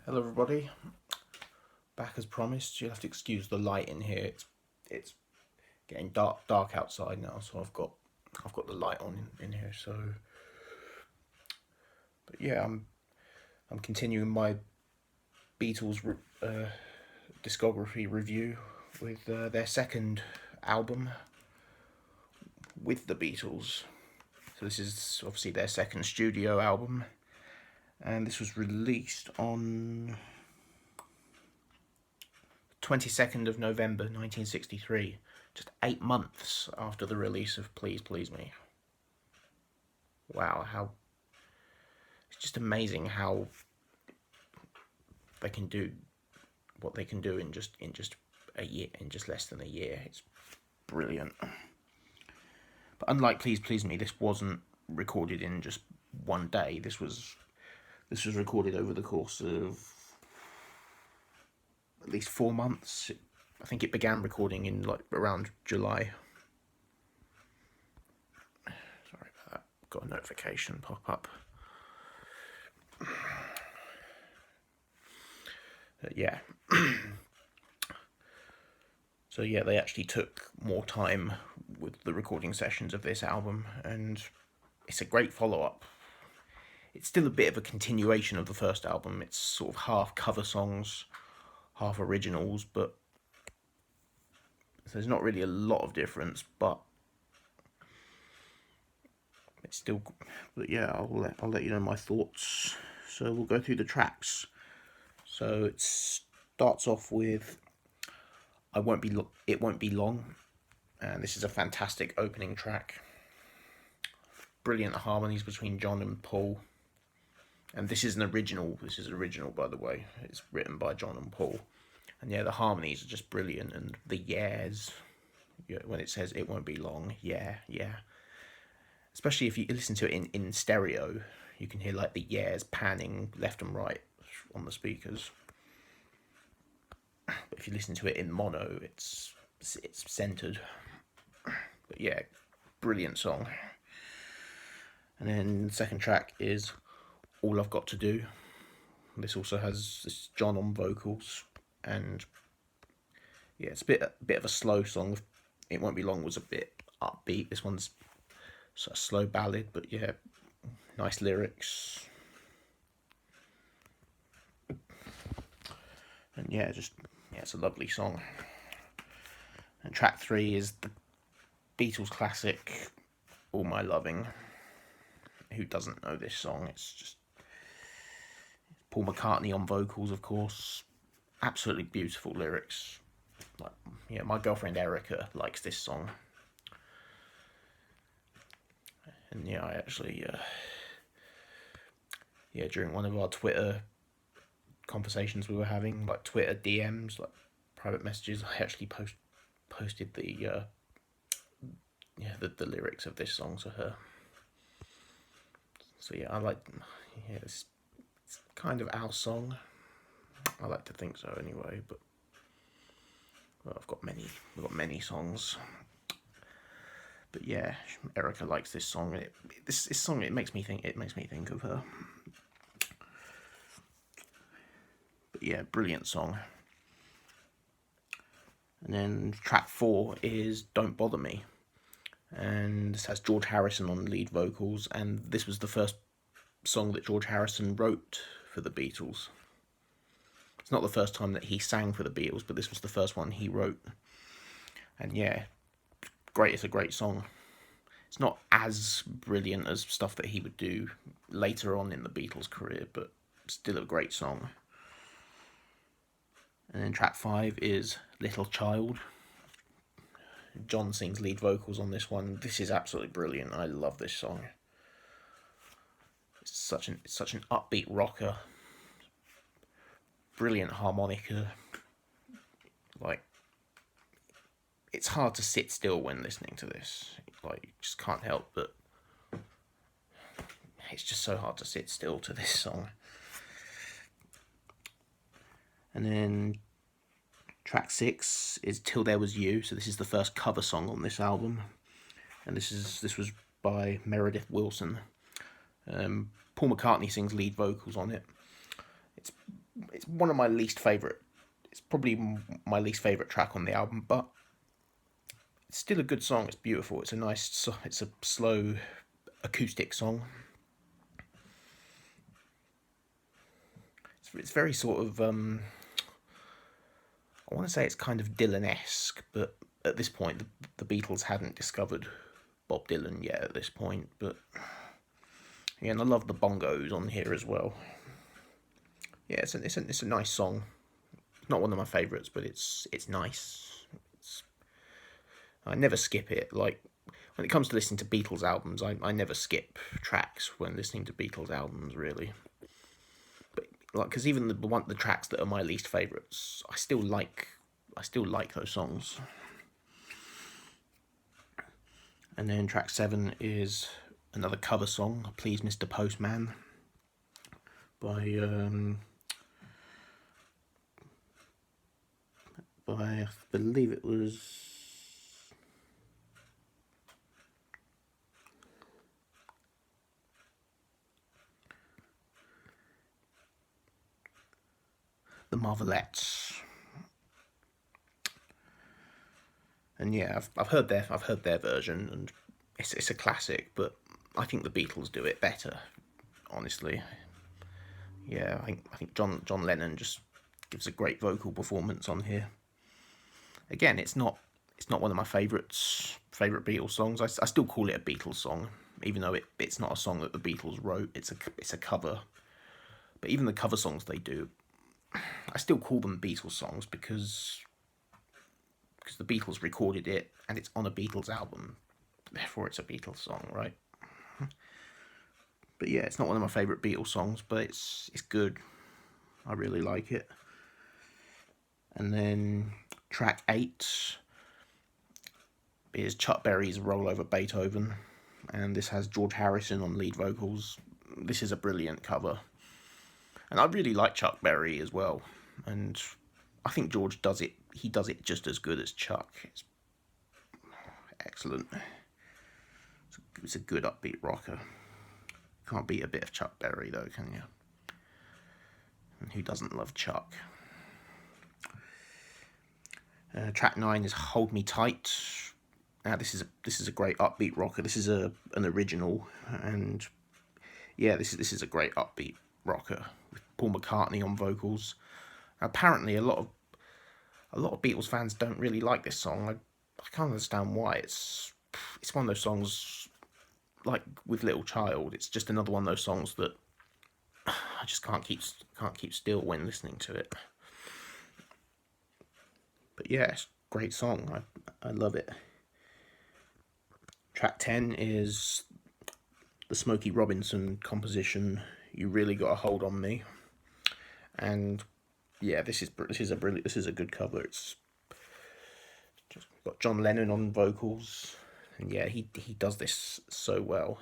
Hello everybody, back as promised. You'll have to excuse the light in here. It's getting dark outside now, so I've got the light on in here. So, but yeah, I'm continuing my Beatles discography review with their second album with the Beatles. So this is obviously their second studio album, and this was released on 22nd of November 1963, just 8 months after the release of Please Please Me. Wow, how it's just amazing how they can do what they can do in just a year, in just less than a year. It's brilliant. But unlike Please Please Me, this wasn't recorded in just one day. This was recorded over the course of at least 4 months. I think it began recording in like around July. Sorry about that. Got a notification pop up. Yeah. So yeah, they actually took more time with the recording sessions of this album, and it's a great follow-up. It's still a bit of a continuation of the first album. It's sort of half cover songs, half originals, but there's not really a lot of difference, but it's still. But yeah, I'll let you know my thoughts. So we'll go through the tracks. So it starts off with It Won't Be Long, and this is a fantastic opening track. Brilliant harmonies between John and Paul. And this is an original. This is original, by the way. It's written by John and Paul. And yeah, the harmonies are just brilliant. And the yeahs, when it says "it won't be long," yeah, yeah. Especially if you listen to it in stereo, you can hear like the yeahs panning left and right on the speakers. But if you listen to it in mono, it's centered. But yeah, brilliant song. And then the second track is All I've Got to Do. This also has this John on vocals, and yeah, it's a bit of a slow song. It Won't Be Long was a bit upbeat. This one's sort of slow ballad, but yeah, nice lyrics. And yeah, it's a lovely song. And track 3 is the Beatles classic All My Loving. Who doesn't know this song? It's just Paul McCartney on vocals, of course. Absolutely beautiful lyrics. Like, yeah, my girlfriend Erica likes this song. And yeah, I actually, during one of our Twitter conversations we were having, like Twitter DMs, like private messages, I actually posted the lyrics of this song to her. So yeah, it's kind of our song. I like to think so anyway, but well, we've got many songs. But yeah, Erica likes this song. This song it makes me think of her. But yeah, brilliant song. And then track 4 is Don't Bother Me, and this has George Harrison on lead vocals, and this was the first song that George Harrison wrote for the Beatles. It's not the first time that he sang for the Beatles, but this was the first one he wrote. And yeah, great. It's a great song. It's not as brilliant as stuff that he would do later on in the Beatles' career, but still a great song. And then track 5 is Little Child. John sings lead vocals on this one. This is absolutely brilliant. I love this song. It's such an upbeat rocker. Brilliant harmonica. Like, it's hard to sit still when listening to this. Like, you just can't help but. It's just so hard to sit still to this song. And then track 6 is Till There Was You. So this is the first cover song on this album, and this was by Meredith Willson. Paul McCartney sings lead vocals on it. It's it's one of my least favourite. It's probably my least favourite track on the album, but it's still a good song. It's beautiful. It's a nice. It's a slow acoustic song. It's very sort of. I want to say it's kind of Dylan-esque, but at this point, the Beatles hadn't discovered Bob Dylan yet. At this point, but yeah, and I love the bongos on here as well. Yeah, it's a nice song. Not one of my favourites, but it's nice. I never skip it. Like, when it comes to listening to Beatles albums, I never skip tracks when listening to Beatles albums, really. But like, because even the tracks that are my least favourites, I still like those songs. And then track 7 is another cover song, "Please Mr. Postman," by I believe it was the Marvelettes. And yeah, I've heard their version, and it's a classic. But I think the Beatles do it better, honestly. Yeah, I think John Lennon just gives a great vocal performance on here. Again, it's not one of my favorite Beatles songs. I still call it a Beatles song, even though it's not a song that the Beatles wrote. It's a cover. But even the cover songs they do, I still call them Beatles songs because the Beatles recorded it and it's on a Beatles album. Therefore, it's a Beatles song, right? But yeah, it's not one of my favourite Beatles songs, but it's good. I really like it. And then track 8 is Chuck Berry's "Roll Over Beethoven," and this has George Harrison on lead vocals. This is a brilliant cover, and I really like Chuck Berry as well. And I think George does it. He does it just as good as Chuck. It's excellent. It's a good upbeat rocker. Can't beat a bit of Chuck Berry though, can you? And who doesn't love Chuck? Track 9 is "Hold Me Tight." Now this is a great upbeat rocker. This is an original, and yeah, this is a great upbeat rocker with Paul McCartney on vocals. Apparently, a lot of Beatles fans don't really like this song. I can't understand why. It's one of those songs, like with Little Child. It's just another one of those songs that I just can't keep still when listening to it. But yeah, it's a great song. I love it. Track 10 is the Smokey Robinson composition, "You Really Got a Hold on Me," and yeah, this is a good cover. It's just got John Lennon on vocals, and yeah, he does this so well.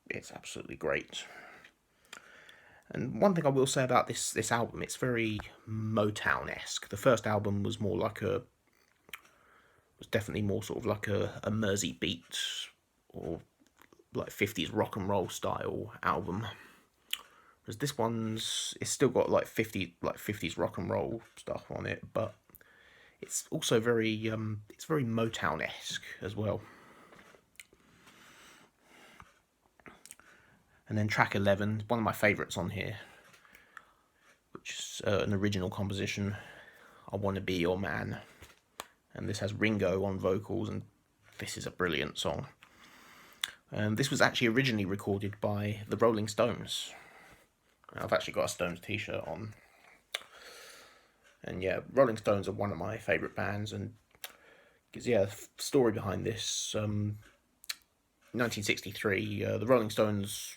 It's absolutely great. And one thing I will say about this album, it's very Motown-esque. The first album was definitely more sort of like a Mersey beat or like 50s rock and roll style album. Whereas this it's still got like 50s rock and roll stuff on it, but it's also very Motown-esque as well. And then track 11, one of my favourites on here, which is an original composition, "I Wanna Be Your Man." And this has Ringo on vocals, and this is a brilliant song. This was actually originally recorded by the Rolling Stones. I've actually got a Stones t-shirt on. And yeah, Rolling Stones are one of my favourite bands, and because yeah, the story behind this, 1963, the Rolling Stones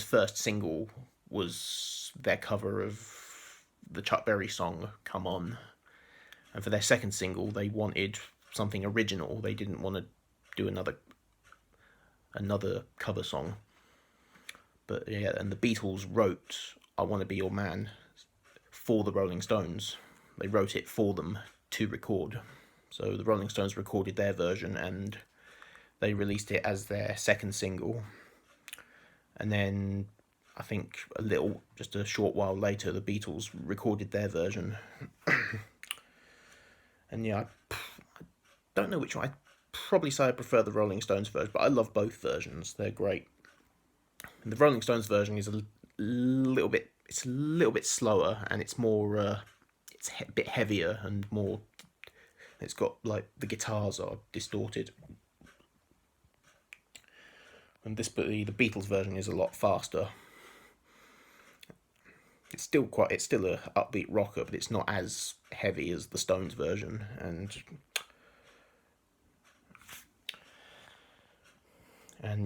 first single was their cover of the Chuck Berry song "Come On," and for their second single they wanted something original. They didn't want to do another cover song. But yeah, and the Beatles wrote "I Wanna Be Your Man" for the Rolling Stones. They wrote it for them to record. So the Rolling Stones recorded their version and they released it as their second single. And then I think just a short while later, the Beatles recorded their version. And yeah, I don't know which one. I'd probably say I prefer the Rolling Stones version, but I love both versions. They're great. And the Rolling Stones version is a little bit slower, and it's more a bit heavier and more. It's got like the guitars are distorted, and the Beatles version is a lot faster. It's still a upbeat rocker, but it's not as heavy as the Stones version, and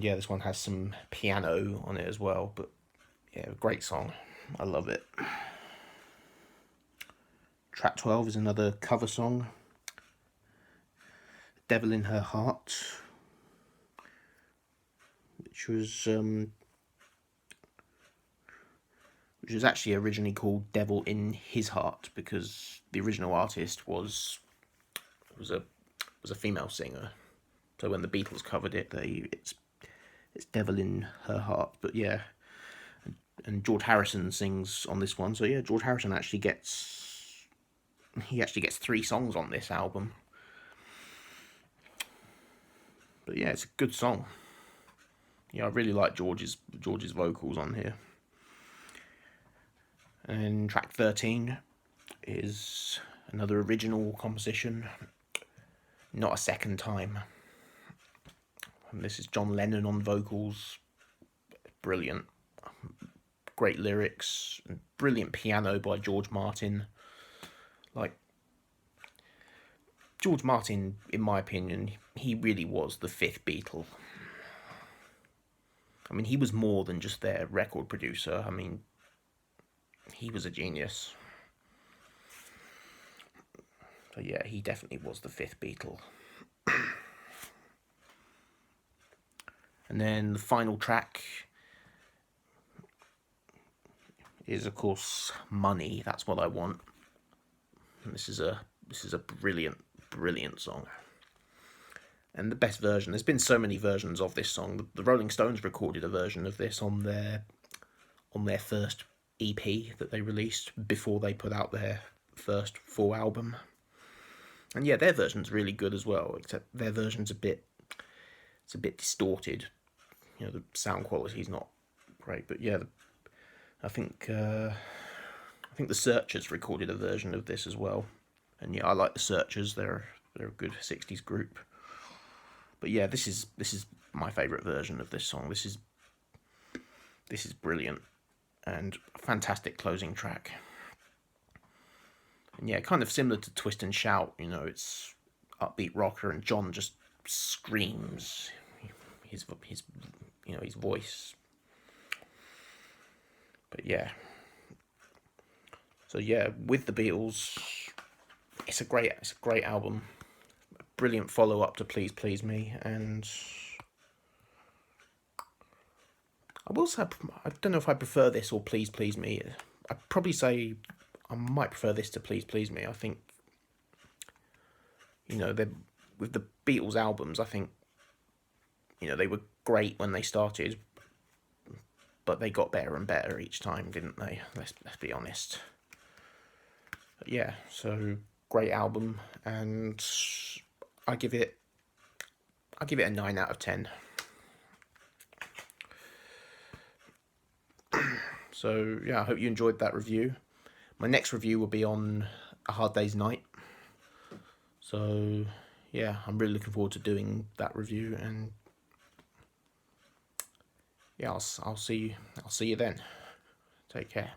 yeah, this one has some piano on it as well. But yeah, great song. I love it. Track 12 is another cover song, Devil in Her Heart, which was actually originally called Devil in His Heart, because the original artist was a female singer. So when the Beatles covered it, it's Devil in Her Heart. But yeah, and George Harrison sings on this one. So yeah, George Harrison actually gets 3 songs on this album. But yeah, it's a good song. Yeah, I really like George's vocals on here. And track 13 is another original composition, Not a Second Time. And this is John Lennon on vocals. Brilliant. Great lyrics, and brilliant piano by George Martin. Like, George Martin, in my opinion, he really was the 5th Beatle. I mean, he was more than just their record producer. I mean, he was a genius. So yeah, he definitely was the 5th Beatle. And then the final track is, of course, Money. That's What I Want. And this is a brilliant song. And the best version. There's been so many versions of this song. The Rolling Stones recorded a version of this on their first EP that they released before they put out their first full album. And yeah, their version's really good as well, except their version's a bit distorted. You know, the sound quality's not great, but yeah, I think the Searchers recorded a version of this as well. And yeah, I like the Searchers. They're a good 60s group. But yeah, this is my favourite version of this song. This is brilliant and a fantastic closing track. And yeah, kind of similar to Twist and Shout. You know, it's upbeat rocker, and John just screams his voice. But yeah. So yeah, with the Beatles, it's a great album. A brilliant follow up to Please Please Me, and I will say I don't know if I prefer this or Please Please Me. I'd probably say I might prefer this to Please Please Me. I think, you know, with the Beatles albums, I think, you know, they were great when they started, but they got better and better each time, didn't they? Let's be honest. But yeah, so great album, and I give it a 9 out of 10. So yeah, I hope you enjoyed that review. My next review will be on A Hard Day's Night. So yeah, I'm really looking forward to doing that review, and yeah, I'll see you then. Take care.